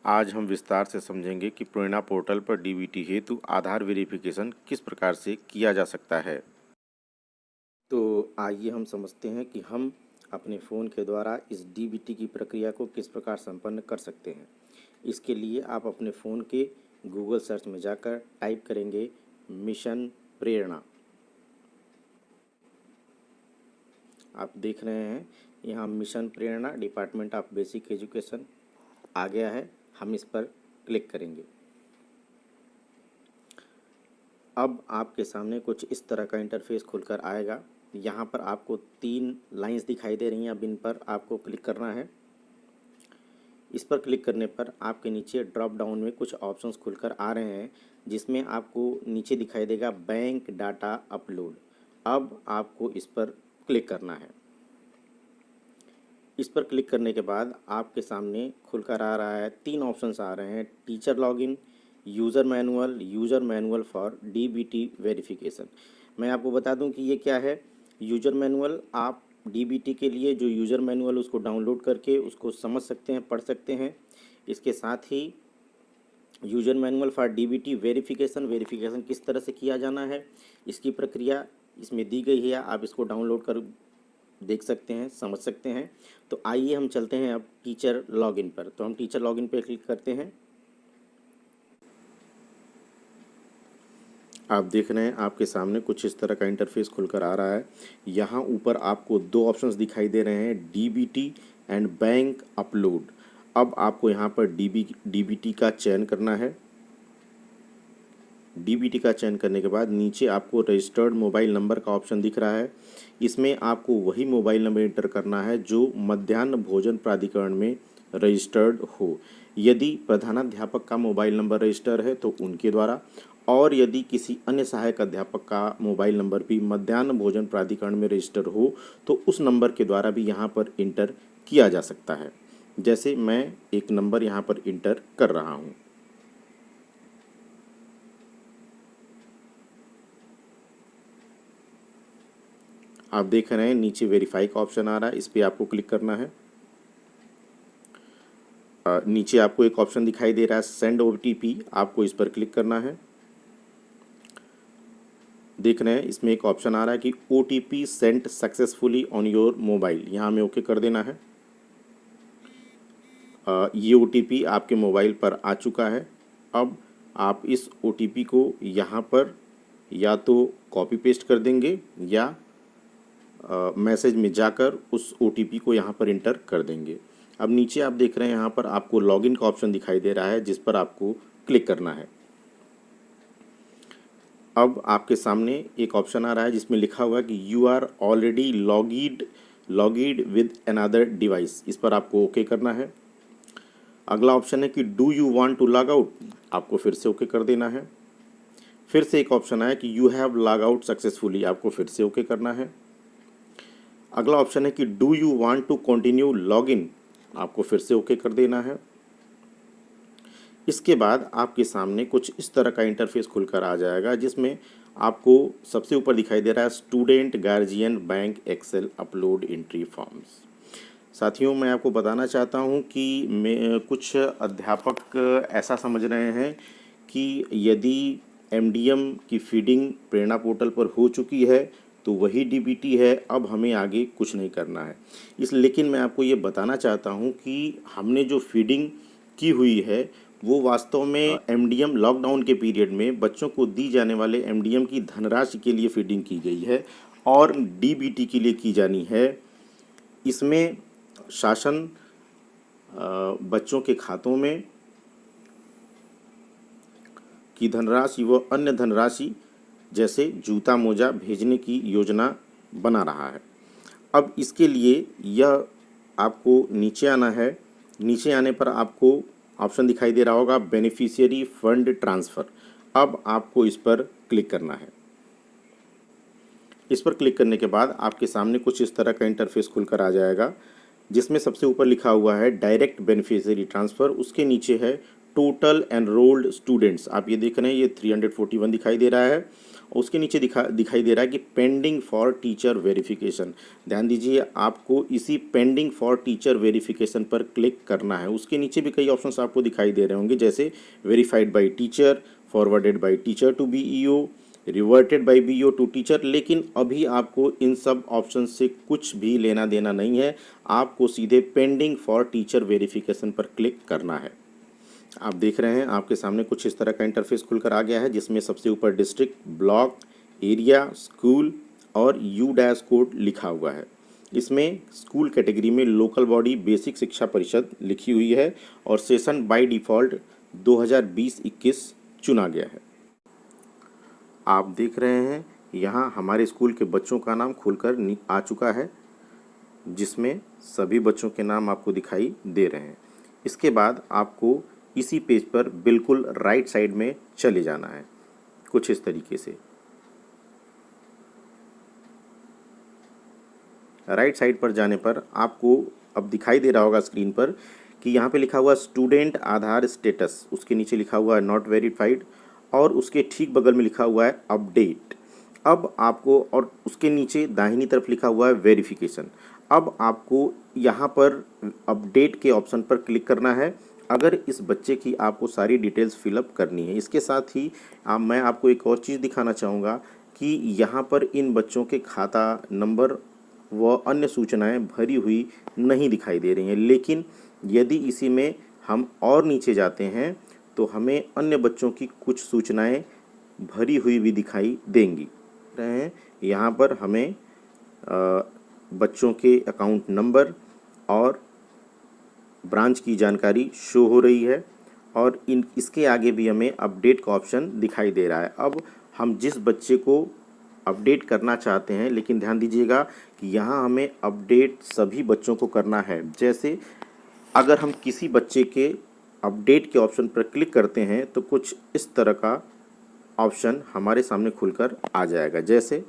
आज हम विस्तार से समझेंगे कि प्रेरणा पोर्टल पर डीबीटी हेतु आधार वेरिफिकेशन किस प्रकार से किया जा सकता है। तो आइए हम समझते हैं कि हम अपने फ़ोन के द्वारा इस डीबीटी की प्रक्रिया को किस प्रकार संपन्न कर सकते हैं। इसके लिए आप अपने फ़ोन के गूगल सर्च में जाकर टाइप करेंगे मिशन प्रेरणा। आप देख रहे हैं यहाँ mission Prerna department of basic education आ गया है। हम इस पर क्लिक करेंगे। अब आपके सामने कुछ इस तरह का इंटरफेस खुलकर आएगा। यहाँ पर आपको 3 लाइंस दिखाई दे रही हैं। अब इन पर आपको क्लिक करना है। इस पर क्लिक करने पर आपके नीचे ड्रॉप डाउन में कुछ ऑप्शंस खुलकर आ रहे हैं, जिसमें आपको नीचे दिखाई देगा बैंक डाटा अपलोड। अब आपको इस पर क्लिक करना है। इस पर क्लिक करने के बाद आपके सामने खुलकर आ रहा है 3 ऑप्शंस आ रहे हैं, teacher login, user manual for DBT verification. मैं आपको बता दूं कि ये क्या है। यूज़र मैनुअल, आप डीबीटी के लिए जो यूज़र मैनुअल उसको डाउनलोड करके उसको समझ सकते हैं, पढ़ सकते हैं। इसके साथ ही user manual for DBT verification किस तरह से किया जाना है, इसकी प्रक्रिया इसमें दी गई है। आप इसको डाउनलोड कर देख सकते हैं, समझ सकते हैं। तो आइए हम चलते हैं अब टीचर लॉगिन पर। तो हम टीचर लॉगिन पर क्लिक करते हैं। आप देख रहे हैं आपके सामने कुछ इस तरह का इंटरफेस खुलकर आ रहा है। यहाँ ऊपर आपको 2 ऑप्शंस दिखाई दे रहे हैं, डीबीटी एंड बैंक अपलोड। अब आपको यहाँ पर डीबीटी का चयन करना है। डीबीटी का चयन करने के बाद नीचे आपको रजिस्टर्ड मोबाइल नंबर का ऑप्शन दिख रहा है। इसमें आपको वही मोबाइल नंबर एंटर करना है जो मध्याह्न भोजन प्राधिकरण में रजिस्टर्ड हो। यदि प्रधानाध्यापक का मोबाइल नंबर रजिस्टर है तो उनके द्वारा, और यदि किसी अन्य सहायक अध्यापक का मोबाइल नंबर भी मध्याह्न भोजन प्राधिकरण में रजिस्टर हो तो उस नंबर के द्वारा भी यहाँ पर इंटर किया जा सकता है। जैसे मैं एक नंबर यहाँ पर इंटर कर रहा हूँ। आप देख रहे हैं नीचे वेरीफाई का ऑप्शन आ रहा है, इस पर आपको क्लिक करना है। नीचे आपको एक ऑप्शन दिखाई दे रहा है सेंड ओटीपी, आपको इस पर क्लिक करना है। देख रहे हैं इसमें एक ऑप्शन आ रहा है कि OTP sent successfully on your mobile, यहाँ हमें ओके कर देना है। ये ओटीपी आपके मोबाइल पर आ चुका है। अब आप इस ओटीपी को यहाँ पर या तो कॉपी पेस्ट कर देंगे या मैसेज में जाकर उस ओटीपी को यहाँ पर इंटर कर देंगे। अब नीचे आप देख रहे हैं यहाँ पर आपको लॉगिन का ऑप्शन दिखाई दे रहा है, जिस पर आपको क्लिक करना है। अब आपके सामने एक ऑप्शन आ रहा है जिसमें लिखा हुआ है कि you are already logged with another device, इस पर आपको ओके करना है। अगला ऑप्शन है कि do you want to log out, आपको फिर से ओके कर देना है। फिर से एक ऑप्शन आया कि you have log out successfully, आपको फिर से ओके करना है। अगला ऑप्शन है कि do you want to continue log in, आपको फिर से ओके कर देना है। इसके बाद आपके सामने कुछ इस तरह का इंटरफेस खुलकर आ जाएगा, जिसमें आपको सबसे ऊपर दिखाई दे रहा है student guardian bank excel upload entry forms. साथियों, मैं आपको बताना चाहता हूं कि कुछ अध्यापक ऐसा समझ रहे हैं कि यदि एमडीएम की फीडिंग प्रेरणा पोर्टल पर हो चुकी है तो वही डीबीटी है, अब हमें आगे कुछ नहीं करना है। लेकिन मैं आपको ये बताना चाहता हूँ कि हमने जो फीडिंग की हुई है वो वास्तव में एमडीएम लॉकडाउन के पीरियड में बच्चों को दी जाने वाले एमडीएम की धनराशि के लिए फीडिंग की गई है और डीबीटी के लिए की जानी है। इसमें शासन बच्चों के खातों में की धनराशि व अन्य धनराशि जैसे जूता मोजा भेजने की योजना बना रहा है। अब इसके लिए यह आपको नीचे आना है। नीचे आने पर आपको ऑप्शन दिखाई दे रहा होगा बेनिफिशियरी फंड ट्रांसफ़र। अब आपको इस पर क्लिक करना है। इस पर क्लिक करने के बाद आपके सामने कुछ इस तरह का इंटरफेस खुलकर आ जाएगा, जिसमें सबसे ऊपर लिखा हुआ है डायरेक्ट बेनिफिशियरी ट्रांसफ़र। उसके नीचे है टोटल एनरोल्ड स्टूडेंट्स, आप ये देख रहे हैं ये 341 दिखाई दे रहा है। उसके नीचे दिखाई दे रहा है कि पेंडिंग फॉर टीचर वेरिफिकेशन। ध्यान दीजिए, आपको इसी पेंडिंग फॉर टीचर वेरिफिकेशन पर क्लिक करना है। उसके नीचे भी कई ऑप्शंस आपको दिखाई दे रहे होंगे, जैसे verified by teacher, forwarded by teacher to BEO, reverted by BEO to teacher. लेकिन अभी आपको इन सब ऑप्शन से कुछ भी लेना देना नहीं है, आपको सीधे पेंडिंग फॉर टीचर वेरिफिकेशन पर क्लिक करना है। आप देख रहे हैं आपके सामने कुछ इस तरह का इंटरफेस खुलकर आ गया है, जिसमें सबसे ऊपर डिस्ट्रिक्ट, ब्लॉक, एरिया, स्कूल और यू डैश कोड लिखा हुआ है। इसमें स्कूल कैटेगरी में लोकल बॉडी बेसिक शिक्षा परिषद लिखी हुई है और सेशन बाय डिफ़ॉल्ट 2020-21 चुना गया है। आप देख रहे हैं यहाँ हमारे स्कूल के बच्चों का नाम खुलकर आ चुका है, जिसमें सभी बच्चों के नाम आपको दिखाई दे रहे हैं। इसके बाद आपको इसी पेज पर बिल्कुल राइट साइड में चले जाना है, कुछ इस तरीके से। राइट साइड पर जाने पर आपको अब दिखाई दे रहा होगा स्क्रीन पर कि यहाँ पे लिखा हुआ स्टूडेंट आधार स्टेटस, उसके नीचे लिखा हुआ है नॉट वेरीफाइड और उसके ठीक बगल में लिखा हुआ है अपडेट। अब आपको, और उसके नीचे दाहिनी तरफ लिखा हुआ है वेरिफिकेशन। अब आपको यहाँ पर अपडेट के ऑप्शन पर क्लिक करना है अगर इस बच्चे की आपको सारी डिटेल्स फिलअप करनी है। इसके साथ ही मैं आपको एक और चीज़ दिखाना चाहूँगा कि यहाँ पर इन बच्चों के खाता नंबर व अन्य सूचनाएं भरी हुई नहीं दिखाई दे रही हैं, लेकिन यदि इसी में हम और नीचे जाते हैं तो हमें अन्य बच्चों की कुछ सूचनाएं भरी हुई भी दिखाई देंगी। यहाँ पर हमें बच्चों के अकाउंट नंबर और ब्रांच की जानकारी शो हो रही है और इसके आगे भी हमें अपडेट का ऑप्शन दिखाई दे रहा है। अब हम जिस बच्चे को अपडेट करना चाहते हैं, लेकिन ध्यान दीजिएगा कि यहाँ हमें अपडेट सभी बच्चों को करना है। जैसे अगर हम किसी बच्चे के अपडेट के ऑप्शन पर क्लिक करते हैं तो कुछ इस तरह का ऑप्शन हमारे सामने खुलकर आ जाएगा। जैसे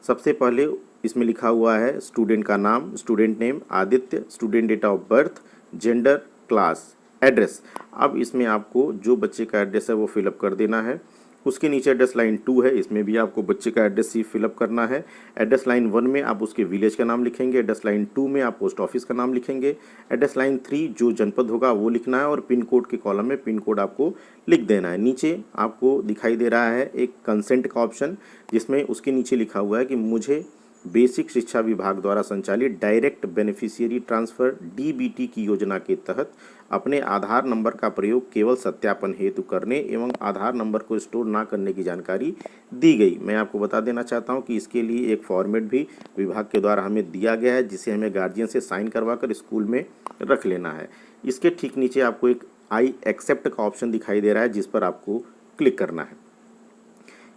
सबसे पहले इसमें लिखा हुआ है स्टूडेंट का नाम, student name Aditya, student date of birth, gender, class, address. अब इसमें आपको जो बच्चे का एड्रेस है वो फिलअप कर देना है। उसके नीचे एड्रेस लाइन 2 है, इसमें भी आपको बच्चे का एड्रेस ही फिलअप करना है। एड्रेस लाइन 1 में आप उसके विलेज का नाम लिखेंगे, एड्रेस लाइन 2 में आप पोस्ट ऑफिस का नाम लिखेंगे, एड्रेस लाइन 3 जो जनपद होगा वो लिखना है और पिन कोड के कॉलम में पिन कोड आपको लिख देना है। नीचे आपको दिखाई दे रहा है एक कंसेंट का ऑप्शन, जिसमें उसके नीचे लिखा हुआ है कि मुझे बेसिक शिक्षा विभाग द्वारा संचालित डायरेक्ट बेनिफिशियरी ट्रांसफ़र डीबीटी की योजना के तहत अपने आधार नंबर का प्रयोग केवल सत्यापन हेतु करने एवं आधार नंबर को स्टोर ना करने की जानकारी दी गई। मैं आपको बता देना चाहता हूं कि इसके लिए एक फॉर्मेट भी विभाग के द्वारा हमें दिया गया है, जिसे हमें गार्जियन से साइन करवा कर स्कूल में रख लेना है। इसके ठीक नीचे आपको एक आई एक्सेप्ट का ऑप्शन दिखाई दे रहा है, जिस पर आपको क्लिक करना है।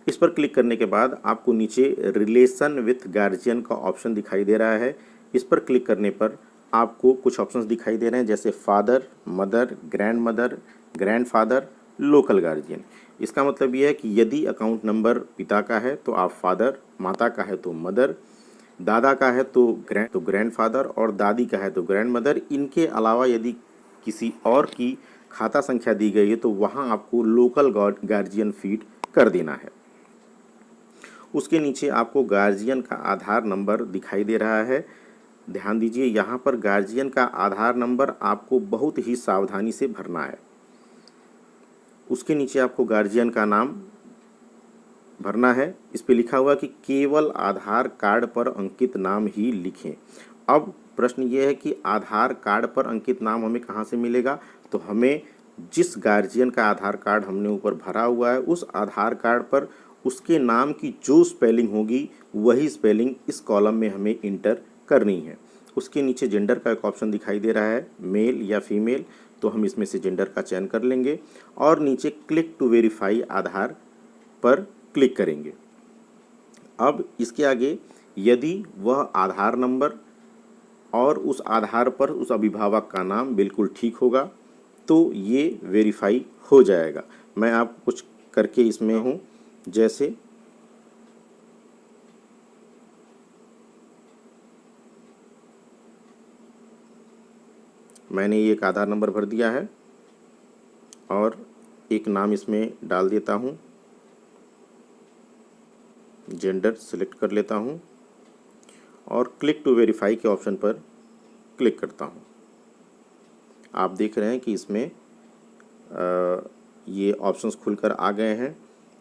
इस पर क्लिक करने के बाद आपको नीचे रिलेशन विथ गार्जियन का ऑप्शन दिखाई दे रहा है। इस पर क्लिक करने पर आपको कुछ ऑप्शंस दिखाई दे रहे हैं, जैसे father, mother, grand mother, grand father, local guardian. इसका मतलब यह है कि यदि अकाउंट नंबर पिता का है तो आप फादर, माता का है तो मदर, दादा का है तो ग्रैंड फादर और दादी का है तो ग्रैंड मदर। इनके अलावा यदि किसी और की खाता संख्या दी गई है तो वहाँ आपको लोकल गार्जियन फीड कर देना है। उसके नीचे आपको गार्जियन का आधार नंबर दिखाई दे रहा है। ध्यान दीजिए, यहाँ पर गार्जियन का आधार नंबर आपको बहुत ही सावधानी से भरना है। उसके नीचे आपको गार्जियन का नाम भरना है। इस पे लिखा हुआ कि केवल आधार कार्ड पर अंकित नाम ही लिखें। अब प्रश्न ये है कि आधार कार्ड पर अंकित नाम हमें कहाँ से मिलेगा? तो हमें जिस गार्जियन का आधार कार्ड हमने ऊपर भरा हुआ है उस आधार कार्ड पर उसके नाम की जो स्पेलिंग होगी वही स्पेलिंग इस कॉलम में हमें इंटर करनी है। उसके नीचे जेंडर का एक ऑप्शन दिखाई दे रहा है, मेल या फीमेल, तो हम इसमें से जेंडर का चयन कर लेंगे और नीचे क्लिक टू वेरीफाई आधार पर क्लिक करेंगे। अब इसके आगे यदि वह आधार नंबर और उस आधार पर उस अभिभावक का नाम बिल्कुल ठीक होगा तो ये वेरीफाई हो जाएगा। मैं आपको कुछ करके इसमें हूँ, जैसे मैंने एक आधार नंबर भर दिया है और एक नाम इसमें डाल देता हूँ। जेंडर सिलेक्ट कर लेता हूँ और क्लिक टू वेरीफाई के ऑप्शन पर क्लिक करता हूँ। आप देख रहे हैं कि इसमें ये ऑप्शंस खुलकर आ गए हैं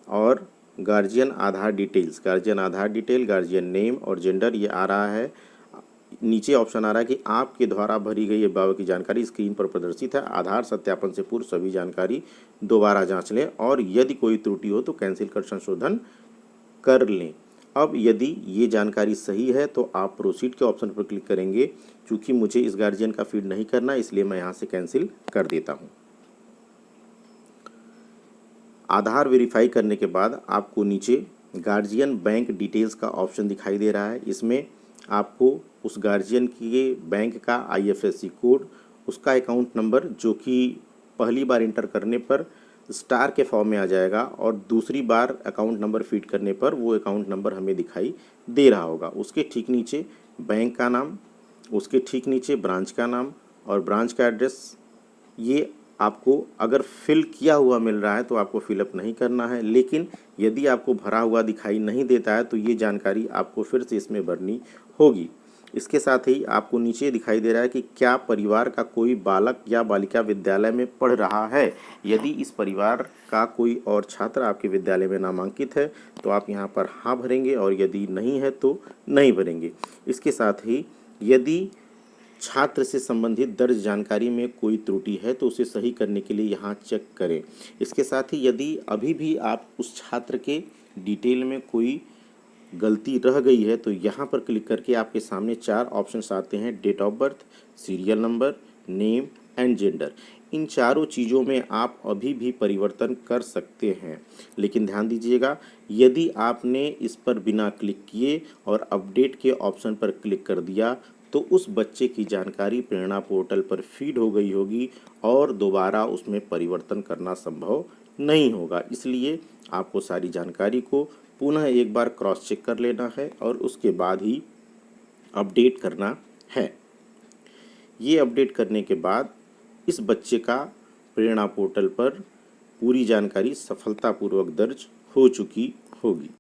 और गार्जियन आधार डिटेल्स, गार्जियन आधार डिटेल, गार्जियन नेम और जेंडर ये आ रहा है। नीचे ऑप्शन आ रहा है कि आपके द्वारा भरी गई अभिभावक की जानकारी स्क्रीन पर प्रदर्शित है। आधार सत्यापन से पूर्व सभी जानकारी दोबारा जांच लें और यदि कोई त्रुटि हो तो कैंसिल कर संशोधन कर लें। अब यदि ये जानकारी सही है तो आप प्रोसीड के ऑप्शन पर क्लिक करेंगे। चूँकि मुझे इस गार्जियन का फीड नहीं करना इसलिए मैं यहाँ से कैंसिल कर देता हूँ। आधार वेरीफाई करने के बाद आपको नीचे गार्जियन बैंक डिटेल्स का ऑप्शन दिखाई दे रहा है। इसमें आपको उस गार्जियन के बैंक का IFSC कोड, उसका अकाउंट नंबर जो कि पहली बार इंटर करने पर स्टार के फॉर्म में आ जाएगा और दूसरी बार अकाउंट नंबर फीड करने पर वो अकाउंट नंबर हमें दिखाई दे रहा होगा। उसके ठीक नीचे बैंक का नाम, उसके ठीक नीचे ब्रांच का नाम और ब्रांच का एड्रेस। ये आपको अगर फिल किया हुआ मिल रहा है तो आपको फिलअप नहीं करना है, लेकिन यदि आपको भरा हुआ दिखाई नहीं देता है तो ये जानकारी आपको फिर से इसमें भरनी होगी। इसके साथ ही आपको नीचे दिखाई दे रहा है कि क्या परिवार का कोई बालक या बालिका विद्यालय में पढ़ रहा है। यदि इस परिवार का कोई और छात्र आपके विद्यालय में नामांकित है तो आप यहाँ पर हाँ भरेंगे और यदि नहीं है तो नहीं भरेंगे। इसके साथ ही यदि छात्र से संबंधित दर्ज जानकारी में कोई त्रुटि है तो उसे सही करने के लिए यहाँ चेक करें। इसके साथ ही यदि अभी भी आप उस छात्र के डिटेल में कोई गलती रह गई है तो यहाँ पर क्लिक करके आपके सामने 4 ऑप्शंस आते हैं: date of birth, serial number, name and gender. इन चारों चीज़ों में आप अभी भी परिवर्तन कर सकते हैं, लेकिन ध्यान दीजिएगा यदि आपने इस पर बिना क्लिक किए और अपडेट के ऑप्शन पर क्लिक कर दिया तो उस बच्चे की जानकारी प्रेरणा पोर्टल पर फीड हो गई होगी और दोबारा उसमें परिवर्तन करना संभव नहीं होगा। इसलिए आपको सारी जानकारी को पुनः एक बार क्रॉस चेक कर लेना है और उसके बाद ही अपडेट करना है। ये अपडेट करने के बाद इस बच्चे का प्रेरणा पोर्टल पर पूरी जानकारी सफलतापूर्वक दर्ज हो चुकी होगी।